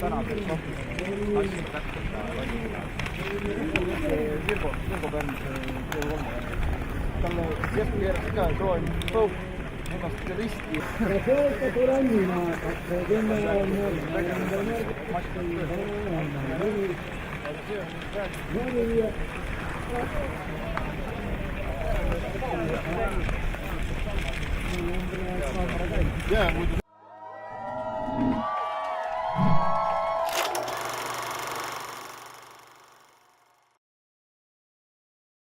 täna peaks asju täpselt Virgo Pärnus talle järsku keeras ka kroon põuk ennast risti. Yeah,